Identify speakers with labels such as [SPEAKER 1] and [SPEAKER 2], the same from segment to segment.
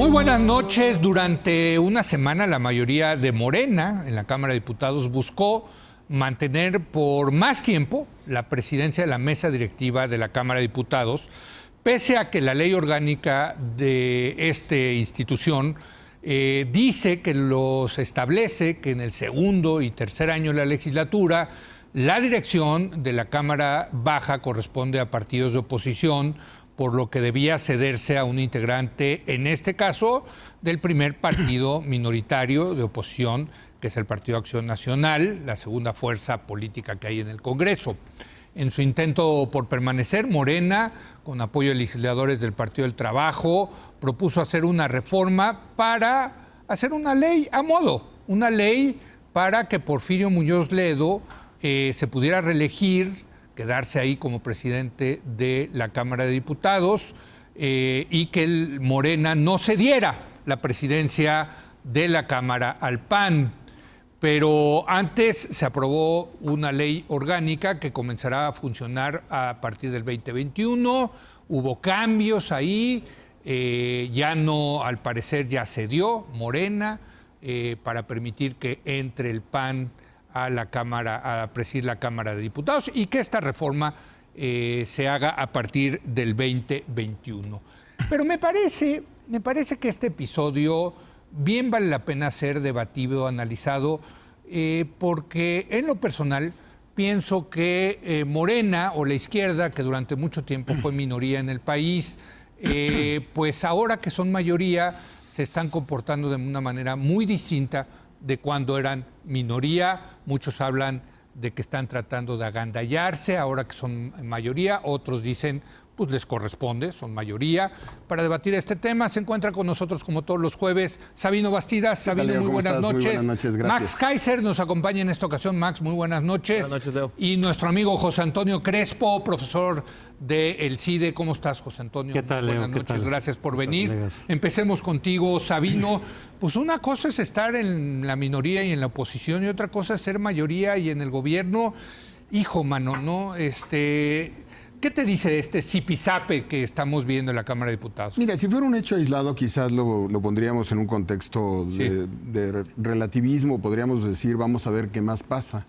[SPEAKER 1] Muy buenas noches. Durante una semana la mayoría de Morena en la Cámara de Diputados buscó mantener por más tiempo la presidencia de la mesa directiva de la Cámara de Diputados, pese a que la ley orgánica de esta institución dice que los establece que en el segundo y tercer año de la legislatura la dirección de la Cámara Baja corresponde a partidos de oposición, por lo que debía cederse a un integrante, en este caso, del primer partido minoritario de oposición, que es el Partido Acción Nacional, la segunda fuerza política que hay en el Congreso. En su intento por permanecer, Morena, con apoyo de legisladores del Partido del Trabajo, propuso hacer una reforma para hacer una ley a modo, una ley para que Porfirio Muñoz Ledo se pudiera reelegir, quedarse ahí como presidente de la Cámara de Diputados y que el Morena no cediera la presidencia de la Cámara al PAN. Pero antes se aprobó una ley orgánica que comenzará a funcionar a partir del 2021. Hubo cambios ahí, ya no, al parecer ya cedió Morena para permitir que entre el PAN a la Cámara, a presidir la Cámara de Diputados y que esta reforma se haga a partir del 2021. Pero me parece que este episodio bien vale la pena ser debatido, analizado, porque en lo personal pienso que Morena o la izquierda, que durante mucho tiempo fue minoría en el país, pues ahora que son mayoría se están comportando de una manera muy distinta de cuando eran minoría. Muchos hablan de que están tratando de agandallarse ahora que son mayoría, otros dicen pues les corresponde, son mayoría. Para debatir este tema se encuentra con nosotros como todos los jueves Sabino Bastidas. Sabino, muy buenas noches.
[SPEAKER 2] Muy buenas noches, gracias.
[SPEAKER 1] Max Kaiser nos acompaña en esta ocasión. Max, muy buenas noches.
[SPEAKER 3] Buenas noches, Leo.
[SPEAKER 1] Y nuestro amigo José Antonio Crespo, profesor del CIDE. ¿Cómo estás, José Antonio?
[SPEAKER 3] ¿Qué tal, Leo?
[SPEAKER 1] Buenas noches,
[SPEAKER 3] ¿Qué tal?
[SPEAKER 1] Gracias por venir.
[SPEAKER 3] Colegas.
[SPEAKER 1] Empecemos contigo, Sabino. Pues una cosa es estar en la minoría y en la oposición y otra cosa es ser mayoría y en el gobierno. Hijo, mano, ¿no? ¿Qué te dice este zipizape que estamos viendo en la Cámara de Diputados?
[SPEAKER 2] Mira, si fuera un hecho aislado, quizás lo pondríamos en un contexto de relativismo, podríamos decir, vamos a ver qué más pasa.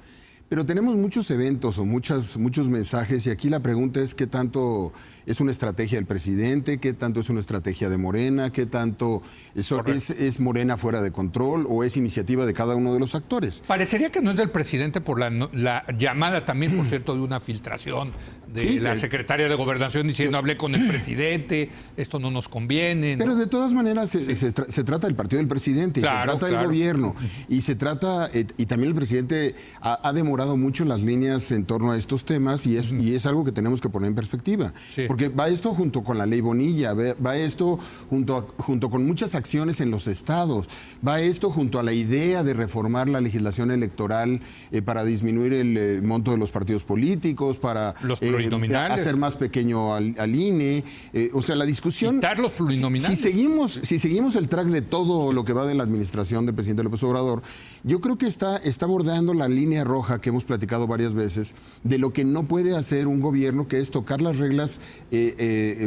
[SPEAKER 2] Pero tenemos muchos eventos o muchos mensajes y aquí la pregunta es qué tanto es una estrategia del presidente, qué tanto es una estrategia de Morena, qué tanto es Morena fuera de control o es iniciativa de cada uno de los actores.
[SPEAKER 1] Parecería que no es del presidente por la llamada también, por cierto, de una filtración de la secretaria de Gobernación diciendo hablé con el presidente, esto no nos conviene.
[SPEAKER 2] Pero de todas maneras se trata del partido del presidente,
[SPEAKER 1] claro,
[SPEAKER 2] se trata del gobierno y se trata, y también el presidente ha demorado mucho las líneas en torno a estos temas y es algo que tenemos que poner en perspectiva. Sí. Porque va esto junto con la ley Bonilla, va esto junto con muchas acciones en los estados, va esto junto a la idea de reformar la legislación electoral para disminuir el monto de los partidos políticos, para
[SPEAKER 1] los plurinominales,
[SPEAKER 2] hacer más pequeño al INE. O sea, la discusión...
[SPEAKER 1] Quitar los plurinominales.
[SPEAKER 2] Si seguimos el track de todo lo que va de la administración del presidente López Obrador, yo creo que está bordeando la línea roja que hemos platicado varias veces de lo que no puede hacer un gobierno, que es tocar las reglas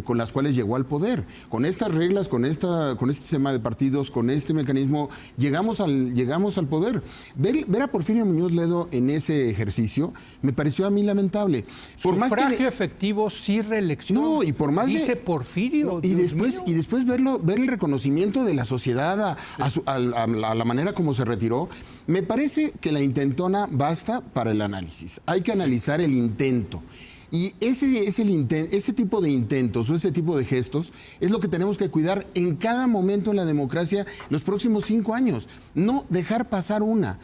[SPEAKER 2] con las cuales llegó al poder. Con estas reglas, con este sistema de partidos, con este mecanismo, llegamos al poder. Ver a Porfirio Muñoz Ledo en ese ejercicio me pareció a mí lamentable.
[SPEAKER 1] Sufragio efectivo, sí reelección.
[SPEAKER 2] No, y por más
[SPEAKER 1] dice Porfirio.
[SPEAKER 2] No, y después ver el reconocimiento de la sociedad a la manera como se retiró. Me parece que la intentona basta para el análisis. Hay que analizar el intento. Y ese tipo de intentos o ese tipo de gestos es lo que tenemos que cuidar en cada momento en la democracia los próximos 5 años. No dejar pasar una.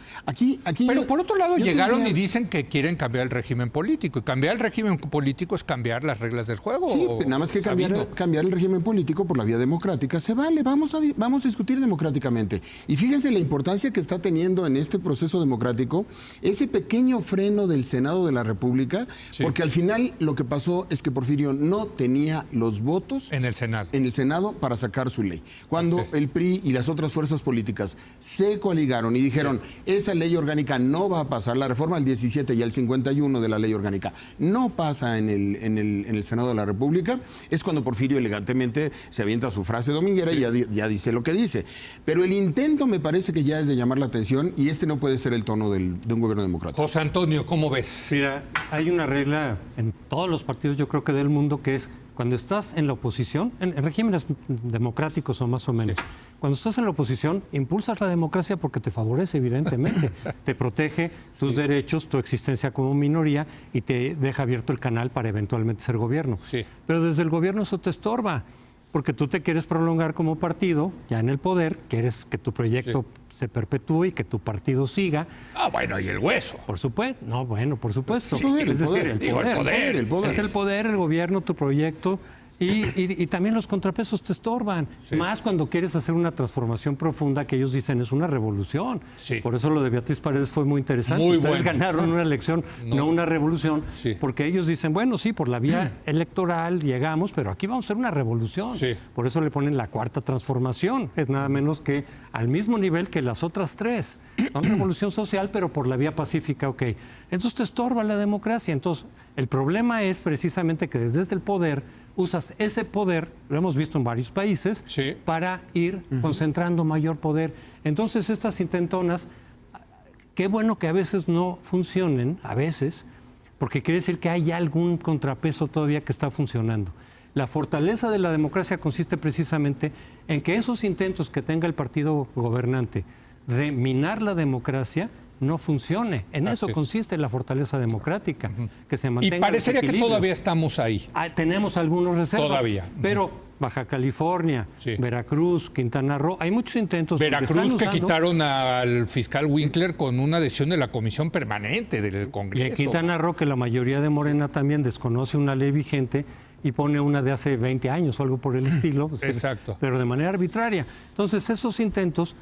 [SPEAKER 1] Pero por otro lado llegaron y dicen que quieren cambiar el régimen político. Y cambiar el régimen político es cambiar las reglas del juego.
[SPEAKER 2] Sí, nada más que cambiar el régimen político por la vía democrática. Se vale, vamos a discutir democráticamente. Y fíjense la importancia que está teniendo en este proceso democrático ese pequeño freno del Senado de la República, porque al final final lo que pasó es que Porfirio no tenía los votos
[SPEAKER 1] En el Senado.
[SPEAKER 2] Para sacar su ley. Cuando el PRI y las otras fuerzas políticas se coaligaron y dijeron, esa ley orgánica no va a pasar, la reforma del 17 y el 51 de la ley orgánica no pasa en el Senado de la República, es cuando Porfirio elegantemente se avienta su frase dominguera y ya dice lo que dice. Pero el intento me parece que ya es de llamar la atención y este no puede ser el tono de un gobierno democrático.
[SPEAKER 1] José Antonio, ¿cómo ves?
[SPEAKER 3] Mira, hay una regla en todos los partidos, yo creo que del mundo, que es cuando estás en la oposición, en regímenes democráticos o más o menos, cuando estás en la oposición, impulsas la democracia porque te favorece, evidentemente. Te protege tus derechos, tu existencia como minoría y te deja abierto el canal para eventualmente ser gobierno.
[SPEAKER 1] Sí.
[SPEAKER 3] Pero desde el gobierno eso te estorba, porque tú te quieres prolongar como partido, ya en el poder, quieres que tu proyecto se perpetúe y que tu partido siga.
[SPEAKER 1] Ah, bueno, y el hueso.
[SPEAKER 3] Por supuesto, no, bueno, por supuesto.
[SPEAKER 2] Sí, el
[SPEAKER 3] Es decir, el poder.
[SPEAKER 2] el poder.
[SPEAKER 3] Es el poder, el gobierno, tu proyecto. Y también los contrapesos te estorban, más cuando quieres hacer una transformación profunda que ellos dicen es una revolución.
[SPEAKER 1] Sí.
[SPEAKER 3] Por eso lo de Beatriz Paredes fue muy interesante.
[SPEAKER 1] Muy
[SPEAKER 3] Ustedes
[SPEAKER 1] bueno.
[SPEAKER 3] ganaron una elección, no una revolución,
[SPEAKER 1] Sí.
[SPEAKER 3] porque ellos dicen, bueno, sí, por la vía electoral llegamos, pero aquí vamos a hacer una revolución.
[SPEAKER 1] Sí.
[SPEAKER 3] Por eso le ponen la cuarta transformación, es nada menos que al mismo nivel que las otras tres. Una revolución social, pero por la vía pacífica, ok. Entonces te estorba la democracia. Entonces, el problema es precisamente que desde el poder usas ese poder, lo hemos visto en varios países,
[SPEAKER 1] Sí.
[SPEAKER 3] para ir concentrando mayor poder. Entonces, estas intentonas, qué bueno que a veces no funcionen, a veces, porque quiere decir que hay algún contrapeso todavía que está funcionando. La fortaleza de la democracia consiste precisamente en que esos intentos que tenga el partido gobernante de minar la democracia no funcione. En eso consiste la fortaleza democrática, que se mantenga.
[SPEAKER 1] Y parecería que
[SPEAKER 3] equilibrios.
[SPEAKER 1] todavía estamos ahí.
[SPEAKER 3] Tenemos algunos reservas.
[SPEAKER 1] Todavía.
[SPEAKER 3] Pero Baja California,
[SPEAKER 1] Sí.
[SPEAKER 3] Veracruz, Quintana Roo, hay muchos intentos. porque
[SPEAKER 1] Veracruz,
[SPEAKER 3] están
[SPEAKER 1] que
[SPEAKER 3] usando-
[SPEAKER 1] quitaron al fiscal Winkler con una decisión de la Comisión Permanente del
[SPEAKER 3] Y
[SPEAKER 1] Congreso.
[SPEAKER 3] en Quintana Roo, que la mayoría de Morena también desconoce una ley vigente y pone una de hace 20 años o algo por el estilo.
[SPEAKER 1] Exacto.
[SPEAKER 3] Pero de manera arbitraria. Entonces, esos intentos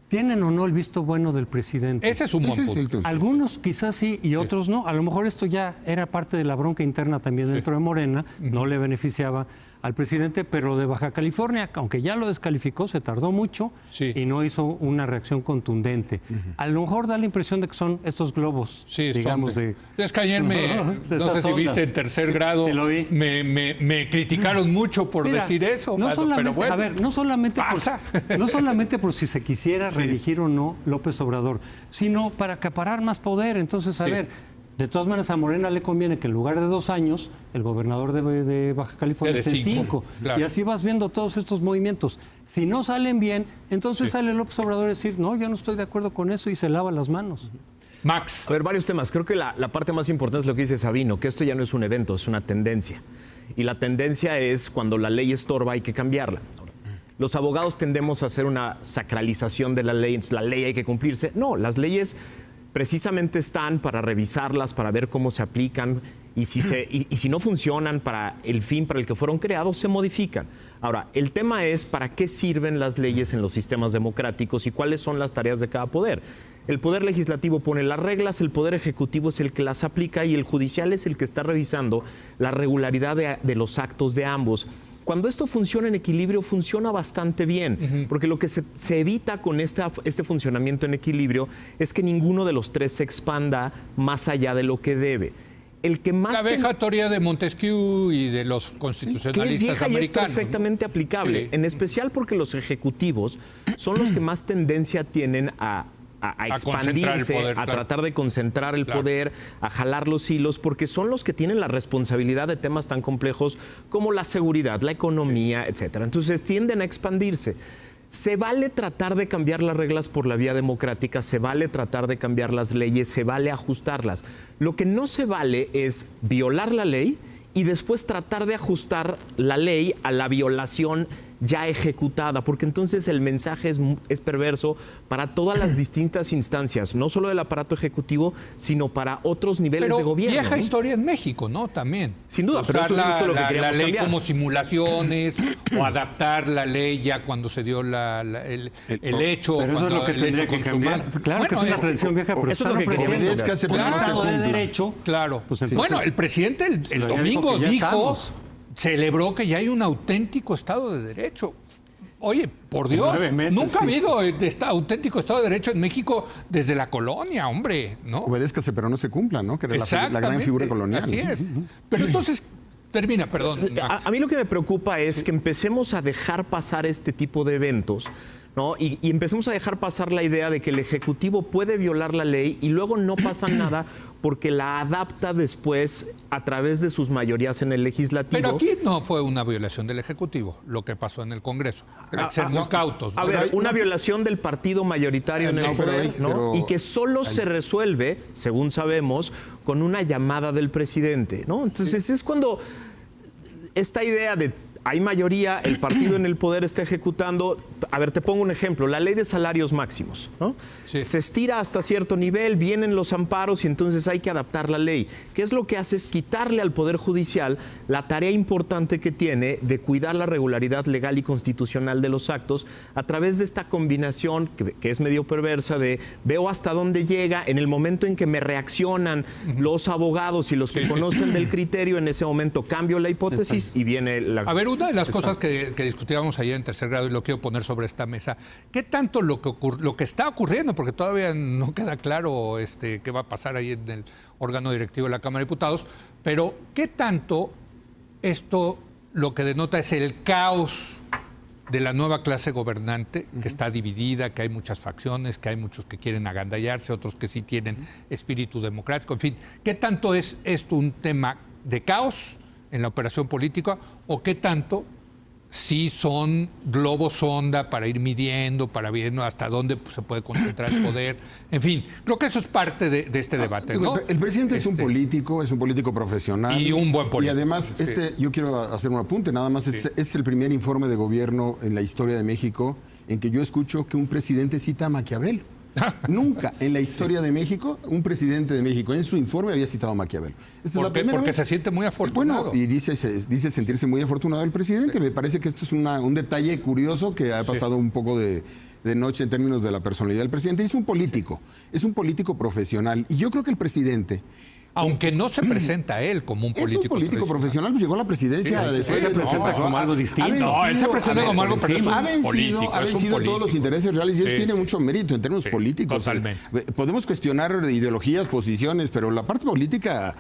[SPEAKER 3] tienen o no el visto bueno del presidente.
[SPEAKER 1] Ese es un buen
[SPEAKER 2] Ese es
[SPEAKER 1] punto.
[SPEAKER 2] el tema.
[SPEAKER 3] Algunos quizás sí y otros no. A lo mejor esto ya era parte de la bronca interna también dentro de Morena, no le beneficiaba al presidente, pero lo de Baja California, aunque ya lo descalificó, se tardó mucho
[SPEAKER 1] Sí.
[SPEAKER 3] y no hizo una reacción contundente. A lo mejor da la impresión de que son estos globos,
[SPEAKER 1] Sí,
[SPEAKER 3] digamos,
[SPEAKER 1] son
[SPEAKER 3] de...
[SPEAKER 1] Es que ayer
[SPEAKER 3] de
[SPEAKER 1] no
[SPEAKER 3] esas
[SPEAKER 1] sé si viste
[SPEAKER 3] ondas.
[SPEAKER 1] en tercer grado,
[SPEAKER 3] Sí, lo vi.
[SPEAKER 1] me criticaron mucho por
[SPEAKER 3] Mira,
[SPEAKER 1] decir eso.
[SPEAKER 3] no
[SPEAKER 1] pero
[SPEAKER 3] solamente,
[SPEAKER 1] bueno,
[SPEAKER 3] a ver, no solamente,
[SPEAKER 1] pasa.
[SPEAKER 3] no solamente por si se quisiera reelegir o no López Obrador, sino para acaparar más poder. Entonces, a
[SPEAKER 1] Sí.
[SPEAKER 3] ver, de todas maneras a Morena le conviene que en lugar de 2 años, el gobernador de Baja California
[SPEAKER 1] De
[SPEAKER 3] esté
[SPEAKER 1] 5,
[SPEAKER 3] 5.
[SPEAKER 1] claro.
[SPEAKER 3] Y así vas viendo todos estos movimientos. Si no salen bien, entonces sale López Obrador a decir, no, yo no estoy de acuerdo con eso y se lava las manos.
[SPEAKER 1] Max,
[SPEAKER 4] A ver, varios temas. Creo que la parte más importante es lo que dice Sabino, que esto ya no es un evento, es una tendencia. Y la tendencia es cuando la ley estorba hay que cambiarla. Los abogados tendemos a hacer una sacralización de la ley, entonces la ley hay que cumplirse. No, las leyes precisamente están para revisarlas, para ver cómo se aplican y si no funcionan para el fin para el que fueron creados, se modifican. Ahora, el tema es para qué sirven las leyes en los sistemas democráticos y cuáles son las tareas de cada poder. El poder legislativo pone las reglas, el poder ejecutivo es el que las aplica y el judicial es el que está revisando la regularidad de los actos de ambos. Cuando esto funciona en equilibrio, funciona bastante bien, porque lo que se evita con este funcionamiento en equilibrio es que ninguno de los tres se expanda más allá de lo que debe. El que más
[SPEAKER 1] la vejatoria de Montesquieu y de los
[SPEAKER 4] que es
[SPEAKER 1] constitucionalistas
[SPEAKER 4] vieja y es
[SPEAKER 1] americanos.
[SPEAKER 4] perfectamente aplicable,
[SPEAKER 1] Sí.
[SPEAKER 4] en especial porque los ejecutivos son los que más tendencia tienen a
[SPEAKER 1] concentrar el
[SPEAKER 4] expandirse,
[SPEAKER 1] poder,
[SPEAKER 4] a
[SPEAKER 1] claro.
[SPEAKER 4] tratar de concentrar el
[SPEAKER 1] Claro.
[SPEAKER 4] poder, a jalar los hilos, porque son los que tienen la responsabilidad de temas tan complejos como la seguridad, la economía, etcétera. Entonces tienden a expandirse. Se vale tratar de cambiar las reglas por la vía democrática, se vale tratar de cambiar las leyes, se vale ajustarlas. Lo que no se vale es violar la ley y después tratar de ajustar la ley a la violación ya ejecutada, porque entonces el mensaje es perverso para todas las distintas instancias, no solo del aparato ejecutivo, sino para otros niveles de gobierno.
[SPEAKER 1] Vieja
[SPEAKER 4] ¿no?
[SPEAKER 1] historia en México, ¿no? También.
[SPEAKER 4] Sin duda, pero eso es justo lo que queríamos
[SPEAKER 1] la ley
[SPEAKER 4] cambiar.
[SPEAKER 1] como simulaciones o adaptar la ley ya cuando se dio el hecho.
[SPEAKER 3] Pero eso es lo que tendría que cambiar. Claro que es una tradición vieja, pero
[SPEAKER 4] eso es lo que
[SPEAKER 3] ofreciendo
[SPEAKER 2] obedézcase, pero no se
[SPEAKER 3] Estado de
[SPEAKER 2] cumpla.
[SPEAKER 3] Derecho.
[SPEAKER 1] Claro.
[SPEAKER 3] Pues entonces,
[SPEAKER 1] bueno, el presidente el
[SPEAKER 3] ya
[SPEAKER 1] domingo
[SPEAKER 3] dijo que ya
[SPEAKER 1] dijo,
[SPEAKER 3] estamos.
[SPEAKER 1] celebró que ya hay un auténtico Estado de Derecho. Oye, por Dios,
[SPEAKER 3] 9 meses,
[SPEAKER 1] nunca ha
[SPEAKER 3] sí.
[SPEAKER 1] habido auténtico Estado de Derecho en México desde la colonia, hombre, ¿no?
[SPEAKER 2] Obedézcase, pero no se cumpla, ¿no? Que era la gran
[SPEAKER 1] Exactamente,
[SPEAKER 2] figura colonial.
[SPEAKER 1] Así es. Pero entonces, termina, perdón. Max.
[SPEAKER 4] A mí lo que me preocupa es que empecemos a dejar pasar este tipo de eventos, ¿no? Y empecemos a dejar pasar la idea de que el Ejecutivo puede violar la ley y luego no pasa nada porque la adapta después a través de sus mayorías en el Legislativo.
[SPEAKER 1] Pero aquí no fue una violación del Ejecutivo, lo que pasó en el Congreso. Hay que ser muy cautos, ¿no?
[SPEAKER 4] A ver, una violación del partido mayoritario en el poder, ¿no? Y que solo se resuelve, según sabemos, con una llamada del presidente, ¿no? Entonces es cuando esta idea de hay mayoría, el partido en el poder está ejecutando. A ver, te pongo un ejemplo, la ley de salarios máximos, ¿no?
[SPEAKER 1] Sí.
[SPEAKER 4] Se estira hasta cierto nivel, vienen los amparos y entonces hay que adaptar la ley. ¿Qué es lo que hace? Es quitarle al Poder Judicial la tarea importante que tiene de cuidar la regularidad legal y constitucional de los actos a través de esta combinación que es medio perversa de veo hasta dónde llega, en el momento en que me reaccionan los abogados y los que conocen del criterio, en ese momento cambio la hipótesis y viene la...
[SPEAKER 1] A ver, una de las cosas que discutíamos ayer en tercer grado y lo quiero poner sobre esta mesa, ¿qué tanto lo que está ocurriendo, porque todavía no queda claro qué va a pasar ahí en el órgano directivo de la Cámara de Diputados, pero qué tanto esto lo que denota es el caos de la nueva clase gobernante, que está dividida, que hay muchas facciones, que hay muchos que quieren agandallarse, otros que sí tienen espíritu democrático, en fin, ¿qué tanto es esto un tema de caos en la operación política o qué tanto sí son globos sonda para ir midiendo, para viendo hasta dónde se puede concentrar el poder? En fin, creo que eso es parte de este debate, ¿no?
[SPEAKER 2] El presidente es un político profesional.
[SPEAKER 1] Y un buen político.
[SPEAKER 2] Y además, yo quiero hacer un apunte, nada más, es el primer informe de gobierno en la historia de México en que yo escucho que un presidente cita a Maquiavelo. Nunca en la historia de México, un presidente de México en su informe había citado a Maquiavelo.
[SPEAKER 1] ¿Por qué? Porque se siente muy afortunado.
[SPEAKER 2] Bueno, y dice sentirse muy afortunado el presidente. Sí. Me parece que esto es un detalle curioso que ha pasado un poco de noche en términos de la personalidad del presidente. Es un político profesional. Y yo creo que el presidente...
[SPEAKER 1] Aunque no se presenta él como un político.
[SPEAKER 2] Es un político profesional, pues llegó a la presidencia.
[SPEAKER 3] Sí, él se presenta como algo distinto.
[SPEAKER 1] No, él se presenta como algo, pero es un político.
[SPEAKER 2] Ha vencido todos los intereses reales y eso tiene mucho mérito en términos políticos.
[SPEAKER 1] Totalmente.
[SPEAKER 2] Podemos cuestionar ideologías, posiciones, pero la parte política,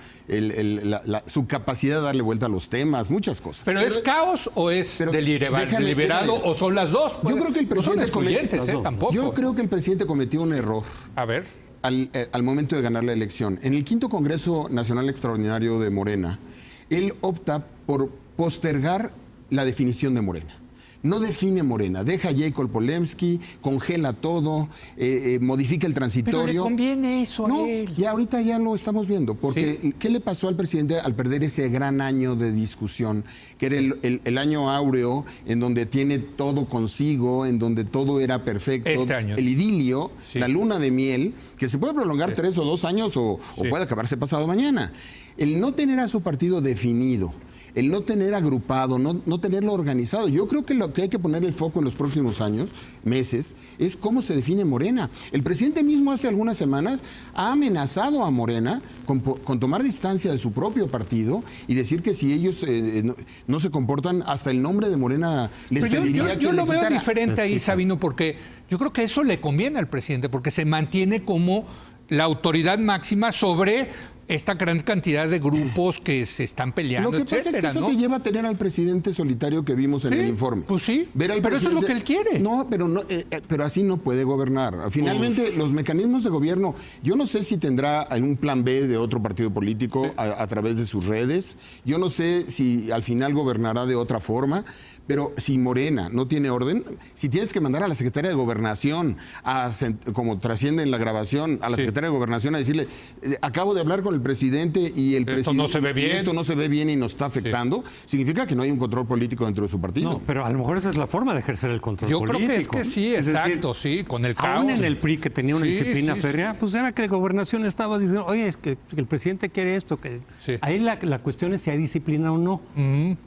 [SPEAKER 2] su capacidad de darle vuelta a los temas, muchas cosas.
[SPEAKER 1] ¿Pero es caos o es deliberado o son las dos?
[SPEAKER 2] Yo creo que el presidente
[SPEAKER 1] tampoco.
[SPEAKER 2] Yo creo que el presidente cometió un error.
[SPEAKER 1] A ver.
[SPEAKER 2] Al momento de ganar la elección. En el 5º Congreso Nacional Extraordinario de Morena, él opta por postergar la definición de Morena. No define Morena, deja a Jacob Polemski, congela todo, modifica el transitorio.
[SPEAKER 1] Pero le conviene eso a él.
[SPEAKER 2] Y ahorita ya lo estamos viendo, porque ¿qué le pasó al presidente al perder ese gran año de discusión? Que era el año áureo, en donde tiene todo consigo, en donde todo era perfecto.
[SPEAKER 1] Este año.
[SPEAKER 2] El idilio, la luna de miel, que se puede prolongar 3 o 2 años o puede acabarse pasado mañana. El no tener a su partido definido, el no tener agrupado, no tenerlo organizado. Yo creo que lo que hay que poner el foco en los próximos años, meses, es cómo se define Morena. El presidente mismo hace algunas semanas ha amenazado a Morena con tomar distancia de su propio partido y decir que si ellos no se comportan, hasta el nombre de Morena les pediría que
[SPEAKER 1] yo
[SPEAKER 2] le
[SPEAKER 1] lo veo
[SPEAKER 2] quitara.
[SPEAKER 1] diferente ahí, Sabino, porque yo creo que eso le conviene al presidente, porque se mantiene como la autoridad máxima sobre esta gran cantidad de grupos que se están peleando,
[SPEAKER 2] Lo que pasa es que eso te lleva a tener al presidente solitario que vimos en el informe.
[SPEAKER 1] Pues sí, pero eso es lo que él quiere.
[SPEAKER 2] No, pero así no puede gobernar. Finalmente, los mecanismos de gobierno, yo no sé si tendrá algún plan B de otro partido político a través de sus redes. Yo no sé si al final gobernará de otra forma. Pero si Morena no tiene orden, si tienes que mandar a la Secretaría de Gobernación, como trasciende en la grabación, a la Secretaría de Gobernación a decirle, acabo de hablar con el presidente y el presidente.
[SPEAKER 1] Esto no se ve bien.
[SPEAKER 2] Esto no se ve bien y nos está afectando, significa que no hay un control político dentro de su partido.
[SPEAKER 3] No, pero a lo mejor esa es la forma de ejercer el control
[SPEAKER 1] Yo
[SPEAKER 3] político.
[SPEAKER 1] creo que es que sí,
[SPEAKER 3] Es
[SPEAKER 1] exacto,
[SPEAKER 3] decir,
[SPEAKER 1] sí, con el caos.
[SPEAKER 3] Aún en el PRI, que tenía una
[SPEAKER 1] Sí,
[SPEAKER 3] disciplina
[SPEAKER 1] sí,
[SPEAKER 3] férrea,
[SPEAKER 1] sí.
[SPEAKER 3] pues era que la gobernación estaba diciendo, oye, es que el presidente quiere esto. Que...
[SPEAKER 1] Sí.
[SPEAKER 3] Ahí la cuestión es si hay disciplina o no.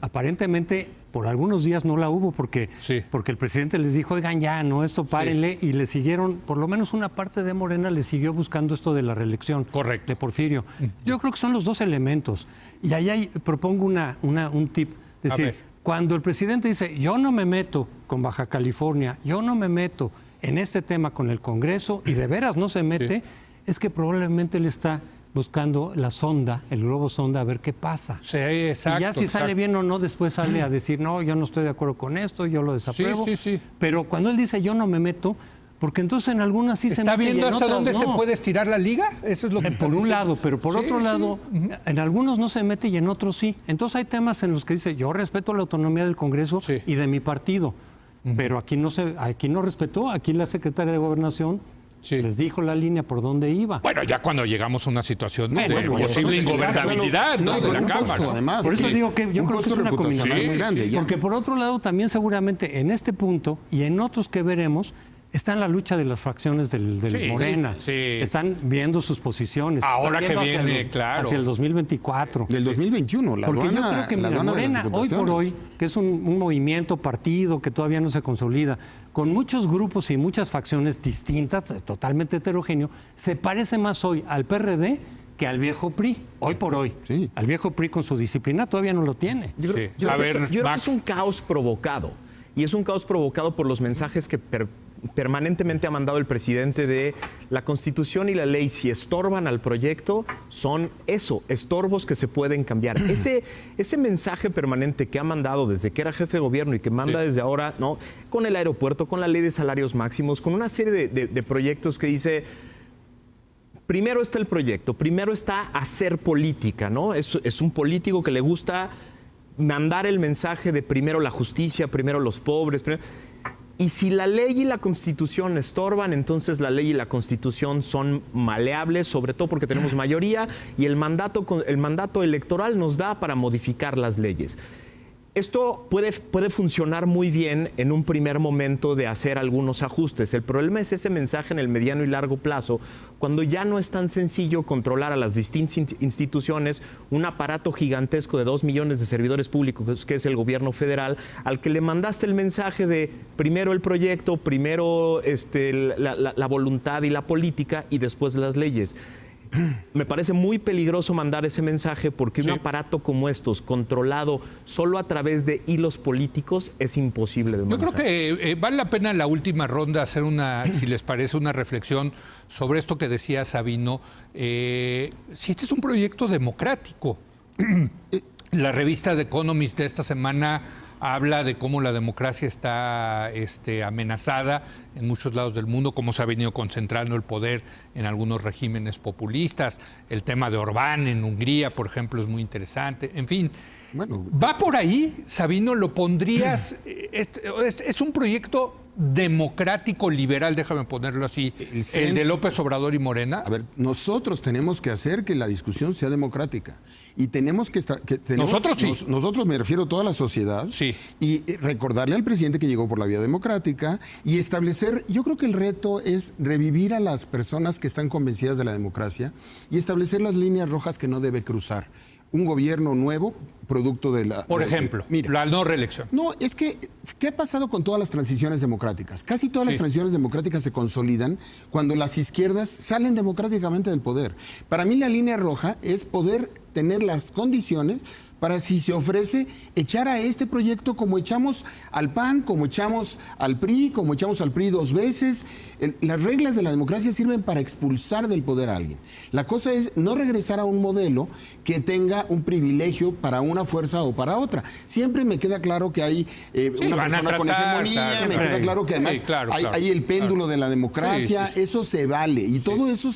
[SPEAKER 3] Aparentemente, por algunos días no la hubo porque el presidente les dijo, oigan, ya, no, esto párenle, y le siguieron, por lo menos una parte de Morena le siguió buscando esto de la reelección.
[SPEAKER 1] Correcto.
[SPEAKER 3] De Porfirio. Yo creo que son los dos elementos. Y ahí propongo un tip. Es decir, cuando el presidente dice, yo no me meto con Baja California, yo no me meto en este tema con el Congreso, y de veras no se mete, es que probablemente él está buscando la sonda, el globo sonda, a ver qué pasa.
[SPEAKER 1] Sí, exacto.
[SPEAKER 3] Y ya si sale bien o no, después sale a decir, no, yo no estoy de acuerdo con esto, yo lo desapruebo.
[SPEAKER 1] Sí.
[SPEAKER 3] Pero cuando él dice, yo no me meto, porque entonces en algunas sí se mete.
[SPEAKER 1] ¿Está viendo
[SPEAKER 3] y en
[SPEAKER 1] hasta
[SPEAKER 3] otras
[SPEAKER 1] dónde
[SPEAKER 3] no.
[SPEAKER 1] se puede estirar la liga? Eso es lo que
[SPEAKER 3] Por un lado, pero por otro lado, en algunos no se mete y en otros sí. Entonces hay temas en los que dice, yo respeto la autonomía del Congreso y de mi partido, pero aquí no respetó, aquí la secretaria de Gobernación les dijo la línea por dónde iba.
[SPEAKER 1] Bueno, ya cuando llegamos a una situación de
[SPEAKER 2] bueno,
[SPEAKER 1] posible ingobernabilidad, ¿no?
[SPEAKER 2] y
[SPEAKER 1] De
[SPEAKER 2] con
[SPEAKER 1] la
[SPEAKER 2] un
[SPEAKER 1] Cámara.
[SPEAKER 2] costo, además.
[SPEAKER 3] Por eso
[SPEAKER 2] Sí.
[SPEAKER 3] digo que yo
[SPEAKER 2] Un
[SPEAKER 3] creo que
[SPEAKER 2] costo
[SPEAKER 3] es una
[SPEAKER 2] reputacional
[SPEAKER 3] combinación
[SPEAKER 2] muy grande.
[SPEAKER 3] Porque por otro lado también seguramente en este punto y en otros que veremos está en la lucha de las fracciones del Morena.
[SPEAKER 1] Sí.
[SPEAKER 3] Están viendo sus posiciones.
[SPEAKER 1] Ahora
[SPEAKER 3] están
[SPEAKER 1] que
[SPEAKER 3] viendo
[SPEAKER 1] viene, claro.
[SPEAKER 3] hacia el 2024.
[SPEAKER 2] Del 2021, la
[SPEAKER 3] Porque
[SPEAKER 2] aduana,
[SPEAKER 3] yo creo que
[SPEAKER 2] la
[SPEAKER 3] mira,
[SPEAKER 2] aduana de las
[SPEAKER 3] Morena, hoy por
[SPEAKER 2] diputaciones.
[SPEAKER 3] hoy, que es un movimiento, partido que todavía no se consolida, con muchos grupos y muchas facciones distintas, totalmente heterogéneo, se parece más hoy al PRD que al viejo PRI, hoy por hoy.
[SPEAKER 2] Sí.
[SPEAKER 3] Al viejo PRI con su disciplina todavía no lo tiene.
[SPEAKER 4] Yo creo que es un caos provocado. Y es un caos provocado por los mensajes que permanentemente ha mandado el presidente de la Constitución y la ley, si estorban al proyecto, son estorbos que se pueden cambiar. Ese mensaje permanente que ha mandado desde que era jefe de gobierno y que manda desde ahora, ¿no? Con el aeropuerto, con la ley de salarios máximos, con una serie de proyectos que dice... Primero está el proyecto, primero está hacer política, ¿no? Es un político que le gusta mandar el mensaje de primero la justicia, primero los pobres. Y si la ley y la Constitución estorban, entonces la ley y la Constitución son maleables, sobre todo porque tenemos mayoría y el mandato electoral nos da para modificar las leyes. Esto puede funcionar muy bien en un primer momento de hacer algunos ajustes. El problema es ese mensaje en el mediano y largo plazo, cuando ya no es tan sencillo controlar a las distintas instituciones, un aparato gigantesco de 2 millones de servidores públicos, que es el gobierno federal, al que le mandaste el mensaje de primero el proyecto, primero la voluntad y la política y después las leyes. Me parece muy peligroso mandar ese mensaje porque un aparato como estos, controlado solo a través de hilos políticos, es imposible de manejar.
[SPEAKER 1] Yo creo que vale la pena en la última ronda hacer si les parece, una reflexión sobre esto que decía Sabino. Si este es un proyecto democrático. La revista The Economist de esta semana habla de cómo la democracia está amenazada en muchos lados del mundo, cómo se ha venido concentrando el poder en algunos regímenes populistas. El tema de Orbán en Hungría, por ejemplo, es muy interesante. En fin,
[SPEAKER 2] bueno,
[SPEAKER 1] ¿va por ahí, Sabino? ¿Lo pondrías? Es un proyecto democrático liberal, déjame ponerlo así, el de López Obrador y Morena.
[SPEAKER 2] A ver, nosotros tenemos que hacer que la discusión sea democrática y tenemos que
[SPEAKER 1] Nosotros sí.
[SPEAKER 2] Nosotros, me refiero a toda la sociedad,
[SPEAKER 1] sí.
[SPEAKER 2] Y recordarle al presidente que llegó por la vía democrática y establecer, yo creo que el reto es revivir a las personas que están convencidas de la democracia y establecer las líneas rojas que no debe cruzar un gobierno nuevo, producto de la...
[SPEAKER 1] Por ejemplo, la no reelección.
[SPEAKER 2] No, es que, ¿qué ha pasado con todas las transiciones democráticas? Casi todas las transiciones democráticas se consolidan cuando las izquierdas salen democráticamente del poder. Para mí la línea roja es poder tener las condiciones para, si se ofrece, echar a este proyecto como echamos al PAN, como echamos al PRI, como echamos al PRI 2 veces. Las reglas de la democracia sirven para expulsar del poder a alguien. La cosa es no regresar a un modelo que tenga un privilegio para una fuerza o para otra. Siempre me queda claro que hay una persona con hegemonía, me queda claro que además hay el péndulo de la democracia, eso se vale. Y todo eso,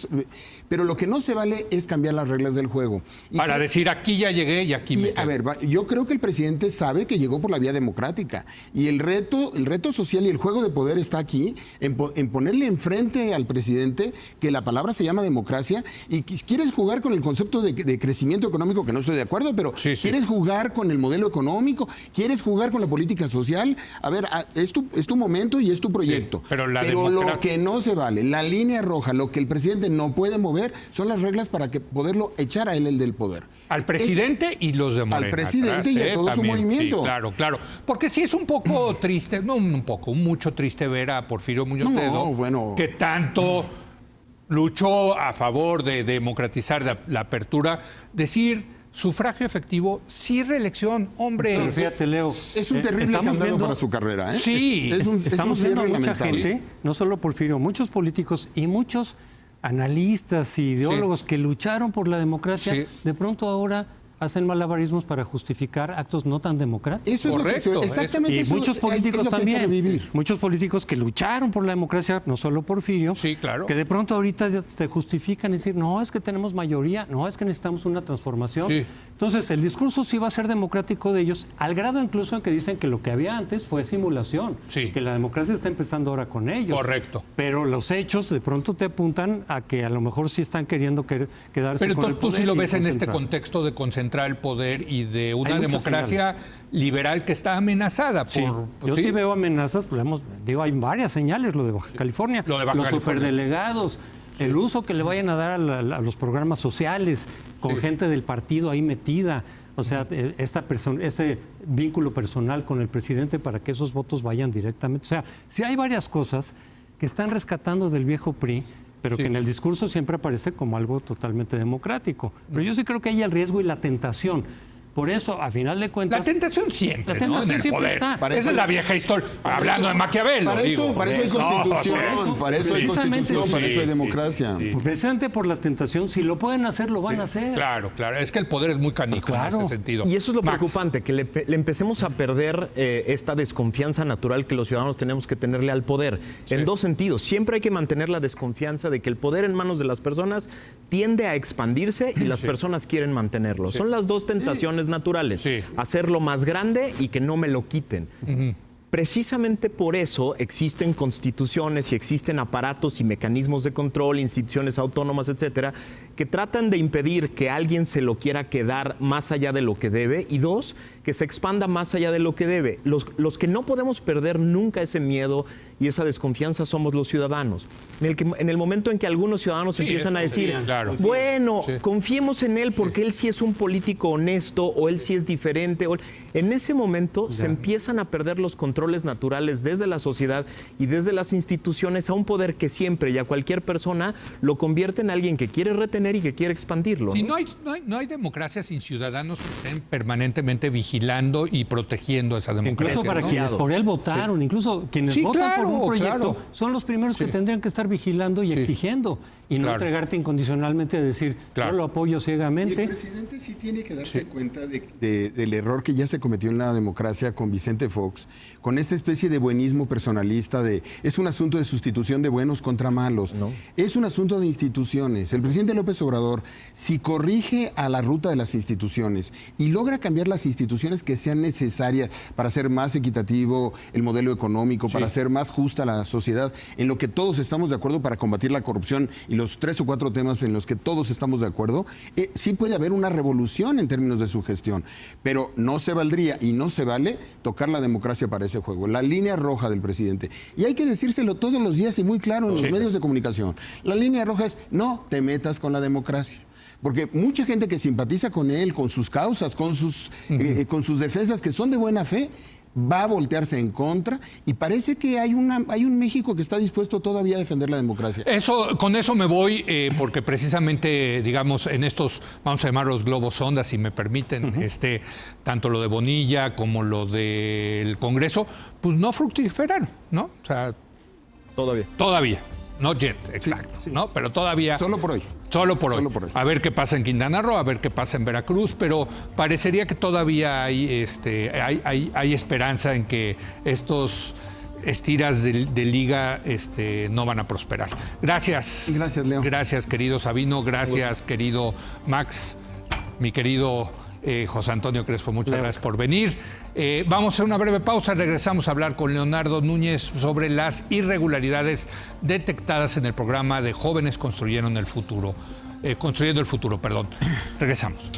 [SPEAKER 2] pero lo que no se vale es cambiar las reglas del juego.
[SPEAKER 1] Para decir, aquí ya llegué y aquí me...
[SPEAKER 2] a ver, yo creo que el presidente sabe que llegó por la vía democrática y el reto social y el juego de poder está aquí en ponerle enfrente al presidente que la palabra se llama democracia y quieres jugar con el concepto de crecimiento económico, que no estoy de acuerdo, pero quieres jugar con el modelo económico, quieres jugar con la política social. A ver, es tu momento y es tu proyecto.
[SPEAKER 1] Sí, pero
[SPEAKER 2] lo que no se vale, la línea roja, lo que el presidente no puede mover son las reglas para que poderlo echar a él el del poder.
[SPEAKER 1] Al presidente y los de Morena.
[SPEAKER 2] Al presidente y a todo
[SPEAKER 1] también,
[SPEAKER 2] su movimiento.
[SPEAKER 1] Sí, claro. Porque sí es un poco triste, no un poco, mucho triste ver a Porfirio Muñoz Ledo, que tanto luchó a favor de democratizar la apertura, decir sufragio efectivo, sí reelección, hombre.
[SPEAKER 3] Pero fíjate, Leo.
[SPEAKER 2] Es un terrible candado para su carrera, ¿eh?
[SPEAKER 1] Sí.
[SPEAKER 3] Estamos viendo a mucha gente, no solo Porfirio, muchos políticos y muchos analistas y ideólogos que lucharon por la democracia, de pronto ahora hacen malabarismos para justificar actos no tan democráticos.
[SPEAKER 2] Eso es correcto. Exactamente.
[SPEAKER 3] Y muchos políticos también. Muchos políticos que lucharon por la democracia, no solo Porfirio, que de pronto ahorita te justifican y decir, no, es que tenemos mayoría, no, es que necesitamos una transformación. Sí. Entonces, el discurso sí va a ser democrático de ellos, al grado incluso en que dicen que lo que había antes fue simulación, que la democracia está empezando ahora con ellos.
[SPEAKER 1] Correcto.
[SPEAKER 3] Pero los hechos de pronto te apuntan a que a lo mejor sí están queriendo quedarse
[SPEAKER 1] con el poder. Pero entonces tú sí lo ves en este contexto de concentrar el poder y de una democracia liberal que está amenazada.
[SPEAKER 3] Yo sí veo amenazas, hay varias señales, lo de Baja California, los superdelegados, el uso que le vayan a dar a los programas sociales, con gente del partido ahí metida, o sea, este vínculo personal con el presidente para que esos votos vayan directamente. O sea, sí hay varias cosas que están rescatando del viejo PRI, pero que en el discurso siempre aparece como algo totalmente democrático. Pero yo sí creo que hay el riesgo y la tentación. Por eso, a final de cuentas...
[SPEAKER 1] La tentación siempre, ¿no? En el poder. Esa es la vieja historia. Hablando de Maquiavelo,
[SPEAKER 2] para eso hay constitución, para eso hay constitución, para eso hay democracia.
[SPEAKER 3] Precisamente por la tentación, si lo pueden hacer, lo van a hacer.
[SPEAKER 1] Claro. Es que el poder es muy canijo en ese sentido.
[SPEAKER 4] Y eso es lo preocupante, que le empecemos a perder esta desconfianza natural que los ciudadanos tenemos que tenerle al poder. En dos sentidos. Siempre hay que mantener la desconfianza de que el poder en manos de las personas tiende a expandirse y las personas quieren mantenerlo. Son las dos tentaciones naturales, hacerlo más grande y que no me lo quiten. Precisamente por eso existen constituciones y existen aparatos y mecanismos de control, instituciones autónomas, etcétera, que tratan de impedir que alguien se lo quiera quedar más allá de lo que debe, y dos, que se expanda más allá de lo que debe. Los que no podemos perder nunca ese miedo y esa desconfianza somos los ciudadanos. En el momento en que algunos ciudadanos empiezan a decir, confiemos en él porque él sí es un político honesto, o él sí es diferente, en ese momento se empiezan a perder los controles naturales desde la sociedad y desde las instituciones a un poder que siempre y a cualquier persona lo convierte en alguien que quiere retener y que quiere expandirlo.
[SPEAKER 1] Sí, no hay democracia sin ciudadanos que estén permanentemente vigilando y protegiendo esa democracia.
[SPEAKER 3] Incluso para quienes por él votaron, incluso quienes votan por un proyecto, son los primeros que tendrían que estar vigilando y exigiendo, y no entregarte incondicionalmente a decir, yo lo apoyo ciegamente.
[SPEAKER 2] Y el presidente sí tiene que darse cuenta del error que ya se cometió en la democracia con Vicente Fox, con esta especie de buenismo personalista es un asunto de sustitución de buenos contra malos. Es un asunto de instituciones. El presidente López Obrador, si corrige a la ruta de las instituciones y logra cambiar las instituciones que sean necesarias para hacer más equitativo el modelo económico, para hacer más justa la sociedad, en lo que todos estamos de acuerdo para combatir la corrupción y los 3 o 4 temas en los que todos estamos de acuerdo, sí puede haber una revolución en términos de su gestión. Pero no se valdría y no se vale tocar la democracia para ese juego. La línea roja del presidente. Y hay que decírselo todos los días y muy claro en los medios de comunicación. La línea roja es: no te metas con la democracia. Porque mucha gente que simpatiza con él, con sus causas, con sus defensas que son de buena fe, va a voltearse en contra, y parece que hay un México que está dispuesto todavía a defender la democracia.
[SPEAKER 1] Con eso me voy, porque precisamente, digamos, en estos, vamos a llamarlos globos sonda, si me permiten, tanto lo de Bonilla como lo del Congreso, pues no fructiferaron, ¿no? O sea, Todavía. Not yet, exacto, ¿no? Pero todavía...
[SPEAKER 2] Solo por hoy.
[SPEAKER 1] Solo por hoy. A ver qué pasa en Quintana Roo, a ver qué pasa en Veracruz, pero parecería que todavía hay esperanza en que estos estiras de liga no van a prosperar. Gracias.
[SPEAKER 2] Gracias, Leo.
[SPEAKER 1] Gracias, querido Sabino. Gracias, querido Max. Mi querido José Antonio Crespo, muchas gracias por venir. Vamos a hacer una breve pausa, regresamos a hablar con Leonardo Núñez sobre las irregularidades detectadas en el programa de Jóvenes Construyendo el Futuro. Regresamos.